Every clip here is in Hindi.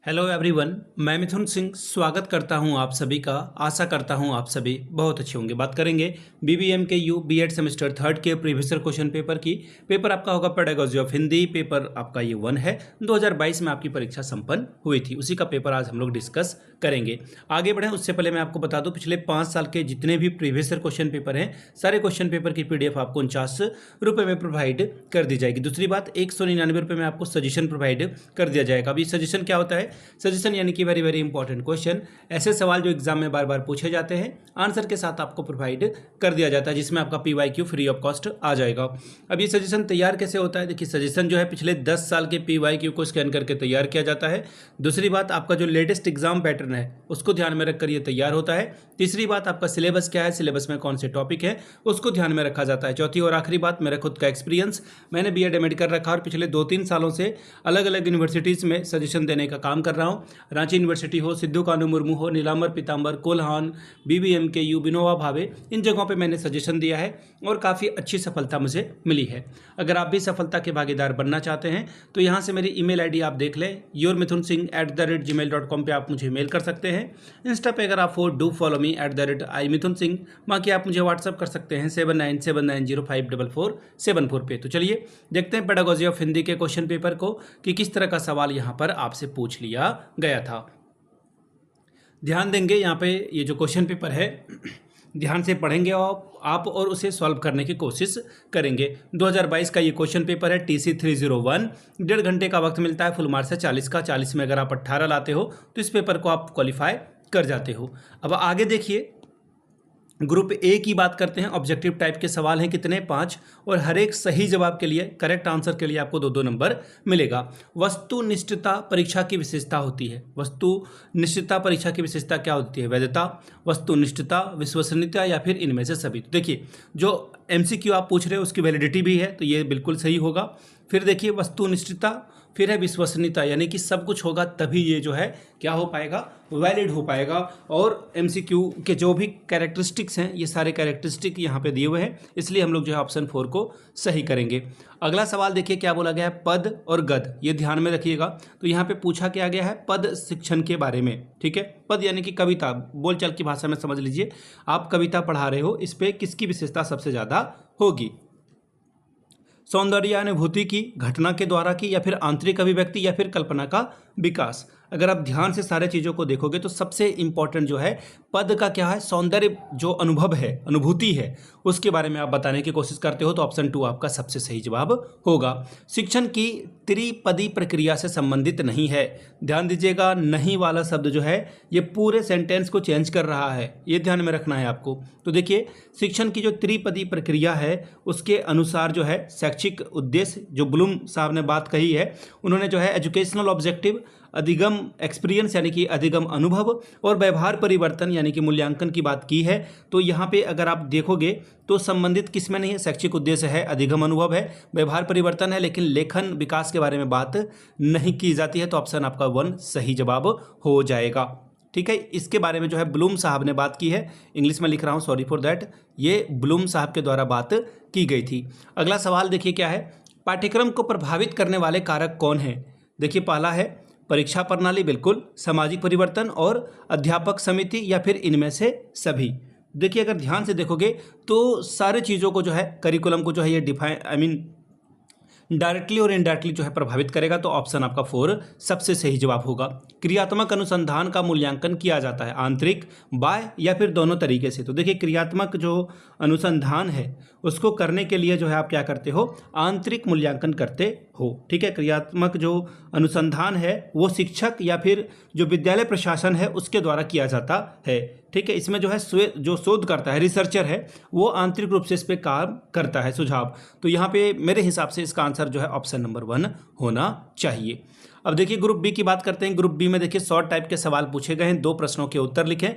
हेलो एवरीवन, मैं मिथुन सिंह स्वागत करता हूं आप सभी का। आशा करता हूं आप सभी बहुत अच्छे होंगे। बात करेंगे बीबीएम के यू बीएड सेमेस्टर थर्ड के प्रीवियस ईयर क्वेश्चन पेपर की। पेपर आपका होगा पेडागोजी ऑफ हिंदी। पेपर आपका ये 1 है। 2022 में आपकी परीक्षा संपन्न हुई थी, उसी का पेपर आज हम लोग डिस्कस करेंगे। आगे बढ़ें उससे पहले मैं आपको बता दूं, पिछले 5 साल के जितने भी प्रीवियस ईयर क्वेश्चन पेपर हैं, सारे क्वेश्चन पेपर की पीडीएफ आपको 49 रुपये में प्रोवाइड कर दी जाएगी। दूसरी बात, 199 रुपये में आपको सजेशन प्रोवाइड कर दिया जाएगा। अभी सजेशन क्या होता है? सजेशन यानी कि वेरी वेरी इंपॉर्टेंट क्वेश्चन, ऐसे सवाल जो एग्जाम में बार बार पूछे जाते हैं, आंसर के साथ आपको प्रोवाइड कर दिया जाता है, जिसमें आपका पीवाईक्यू फ्री ऑफ कॉस्ट आ जाएगा। अब ये सजेशन तैयार कैसे होता है? देखिए, सजेशन जो है पिछले 10 साल के पीवाईक्यू को स्कैन करके तैयार किया जाता है। दूसरी बात, आपका जो लेटेस्ट एग्जाम पैटर्न है उसको ध्यान में रखकर ये तैयार होता है। तीसरी बात, आपका सिलेबस क्या है, सिलेबस में कौन से टॉपिक है उसको ध्यान में रखा जाता है। चौथी और आखिरी बात, मेरा खुद का एक्सपीरियंस, मैंने बीएड एमएड कर रखा और पिछले 2-3 सालों से अलग अलग यूनिवर्सिटीज़ में सजेशन देने का काम कर रहा हूँ। रांची यूनिवर्सिटी हो, सिद्धू कानू मुर्मू हो, नीलांबर पीतांबर, कोल्हान, बीबीएम के यू, विनोबा भावे, इन जगहों पे मैंने सजेशन दिया है और काफ़ी अच्छी सफलता मुझे मिली है। अगर आप भी सफलता के भागीदार बनना चाहते हैं तो यहाँ से मेरी ईमेल आईडी आप देख लें, yourmithunsingh@gmail.com पे आप मुझे मेल कर सकते हैं। इंस्टा पे अगर आप डू फॉलो मी @iMithunSingh, बाकी आप मुझे व्हाट्सअप कर सकते हैं 7979054474 पे। तो चलिए देखते हैं पेडागोजी ऑफ हिंदी के क्वेश्चन पेपर को कि किस तरह का सवाल यहाँ पर आपसे पूछ लिया गया था। ध्यान देंगे यहाँ पे, ये जो क्वेश्चन पेपर है ध्यान से पढ़ेंगे आप और उसे सॉल्व करने की कोशिश करेंगे। 2022 का ये क्वेश्चन पेपर है, TC 301। 1.5 घंटे का वक्त मिलता है, फुल मार्क्स है 40 का। 40 में अगर आप 18 लाते हो तो इस पेपर को आप क्वालिफाई कर जाते हो। अब आगे देखिए, ग्रुप ए की बात करते हैं। ऑब्जेक्टिव टाइप के सवाल हैं कितने? 5, और हर एक सही जवाब के लिए, करेक्ट आंसर के लिए आपको 2-2 नंबर मिलेगा। वस्तुनिष्ठता परीक्षा की विशेषता होती है। वस्तुनिष्ठता परीक्षा की विशेषता क्या होती है? वैधता, वस्तुनिष्ठता, विश्वसनीयता या फिर इनमें से सभी। तो देखिए, जो MCQ आप पूछ रहे हो उसकी वैलिडिटी भी है, तो ये बिल्कुल सही होगा। फिर देखिए, वस्तुनिष्ठता, फिर है विश्वसनीयता, यानी कि सब कुछ होगा तभी ये जो है क्या हो पाएगा? वैलिड हो पाएगा। और MCQ के जो भी कैरेक्टरिस्टिक्स हैं, ये सारे कैरेक्टरिस्टिक यहाँ पे दिए हुए हैं, इसलिए हम लोग जो है ऑप्शन 4 को सही करेंगे। अगला सवाल देखिए क्या बोला गया है, पद और गद, ये ध्यान में रखिएगा। तो यहाँ पे पूछा क्या गया है? पद शिक्षण के बारे में। ठीक है, पद यानी कि कविता, बोलचाल की भाषा में समझ लीजिए, आप कविता पढ़ा रहे हो, इस पर किसकी विशेषता सबसे ज़्यादा होगी? सौंदर्यानुभूति की, घटना के द्वारा की, या फिर आंतरिक अभिव्यक्ति, या फिर कल्पना का विकास। अगर आप ध्यान से सारे चीज़ों को देखोगे तो सबसे इंपॉर्टेंट जो है पद का क्या है? सौंदर्य जो अनुभव है, अनुभूति है, उसके बारे में आप बताने की कोशिश करते हो, तो ऑप्शन 2 आपका सबसे सही जवाब होगा। शिक्षण की त्रिपदी प्रक्रिया से संबंधित नहीं है। ध्यान दीजिएगा, नहीं वाला शब्द जो है ये पूरे सेंटेंस को चेंज कर रहा है, ये ध्यान में रखना है आपको। तो देखिए, शिक्षण की जो त्रिपदी प्रक्रिया है उसके अनुसार जो है शैक्षिक उद्देश्य, जो ब्लूम साहब ने बात कही है, उन्होंने जो है एजुकेशनल ऑब्जेक्टिव, अधिगम एक्सपीरियंस यानी कि अधिगम अनुभव, और व्यवहार परिवर्तन यानी कि मूल्यांकन की बात की है। तो यहाँ पे अगर आप देखोगे तो संबंधित किस में नहीं है? शैक्षिक उद्देश्य है, अधिगम अनुभव है, व्यवहार परिवर्तन है, लेकिन लेखन विकास के बारे में बात नहीं की जाती है। तो ऑप्शन आपका 1 सही जवाब हो जाएगा। ठीक है, इसके बारे में जो है ब्लूम साहब ने बात की है, इंग्लिश में लिख रहा हूँ, सॉरी फॉर दैट, ये ब्लूम साहब के द्वारा बात की गई थी। अगला सवाल देखिए क्या है, पाठ्यक्रम को प्रभावित करने वाले कारक कौन हैं? देखिए, पहला है परीक्षा प्रणाली, बिल्कुल, सामाजिक परिवर्तन और अध्यापक समिति, या फिर इनमें से सभी। देखिए, अगर ध्यान से देखोगे तो सारे चीज़ों को जो है, करिकुलम को जो है ये डिफाइन डायरेक्टली और इनडायरेक्टली जो है प्रभावित करेगा। तो ऑप्शन आपका 4 सबसे सही जवाब होगा। क्रियात्मक अनुसंधान का मूल्यांकन किया जाता है आंतरिक, बाह्य, या फिर दोनों तरीके से। तो देखिए, क्रियात्मक जो अनुसंधान है उसको करने के लिए जो है आप क्या करते हो? आंतरिक मूल्यांकन करते हो। ठीक है, क्रियात्मक जो अनुसंधान है वो शिक्षक या फिर जो विद्यालय प्रशासन है उसके द्वारा किया जाता है। ठीक है, इसमें जो है जो शोध करता है, रिसर्चर है, वो आंतरिक रूप से इस पर काम करता है, सुझाव। तो यहाँ पे मेरे हिसाब से इसका आंसर जो है ऑप्शन नंबर 1 होना चाहिए। अब देखिए, ग्रुप बी की बात करते हैं। ग्रुप बी में देखिए शॉर्ट टाइप के सवाल पूछे गए हैं, 2 प्रश्नों के उत्तर लिखें,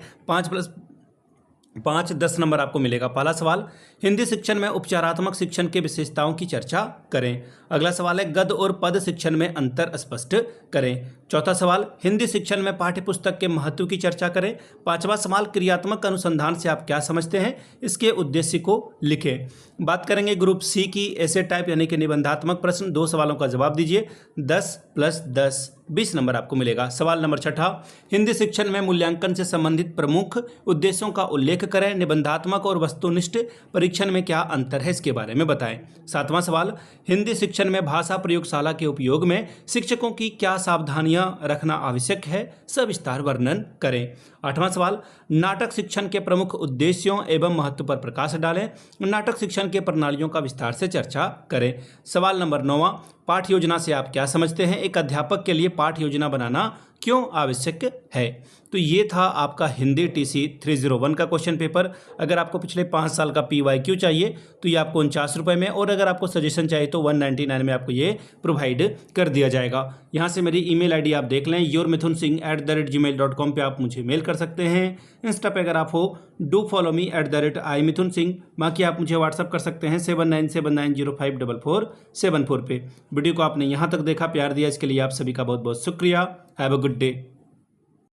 5-10 नंबर आपको मिलेगा। पहला सवाल, हिंदी शिक्षण में उपचारात्मक शिक्षण के विशेषताओं की चर्चा करें। अगला सवाल है, गद्य और पद शिक्षण में अंतर स्पष्ट करें। चौथा सवाल, हिंदी शिक्षण में पाठ्यपुस्तक के महत्व की चर्चा करें। पांचवा सवाल, क्रियात्मक अनुसंधान से आप क्या समझते हैं, इसके उद्देश्य को लिखें। बात करेंगे ग्रुप सी की, ऐसे टाइप यानी कि निबंधात्मक प्रश्न। 2 सवालों का जवाब दीजिए, 10 + 10 20 नंबर आपको मिलेगा। सवाल नंबर 6, हिंदी शिक्षण में मूल्यांकन से संबंधित प्रमुख उद्देश्यों का उल्लेख करें। निबंधात्मक और वस्तुनिष्ठ परीक्षण में क्या अंतर है, इसके बारे में बताएं। 7वां सवाल, हिंदी शिक्षण में भाषा प्रयोगशाला के उपयोग में शिक्षकों की क्या सावधानियां रखना आवश्यक है, सविस्तार वर्णन करें। 8वां सवाल, नाटक शिक्षण के प्रमुख उद्देश्यों एवं महत्व पर प्रकाश डालें। नाटक शिक्षण के प्रणालियों का विस्तार से चर्चा करें। सवाल नंबर 9, पाठ योजना से आप क्या समझते हैं, एक अध्यापक के लिए पाठ योजना बनाना क्यों आवश्यक है। तो ये था आपका हिंदी TC 301 का क्वेश्चन पेपर। अगर आपको पिछले 5 साल का PYQ चाहिए तो ये आपको 49 रुपये में, और अगर आपको सजेशन चाहिए तो 199 में आपको ये प्रोवाइड कर दिया जाएगा। यहाँ से मेरी email ID आप देख लें, yourmithunsingh@gmail.com पे आप मुझे मेल कर सकते हैं। इंस्टा पे अगर आप हो, डू फॉलो मी @imithunsingh। बाकी आप मुझे व्हाट्सअप कर सकते हैं 7979054474 पे। वीडियो को आपने यहाँ तक देखा, प्यार दिया, इसके लिए आप सभी का बहुत बहुत शुक्रिया। Have a good day.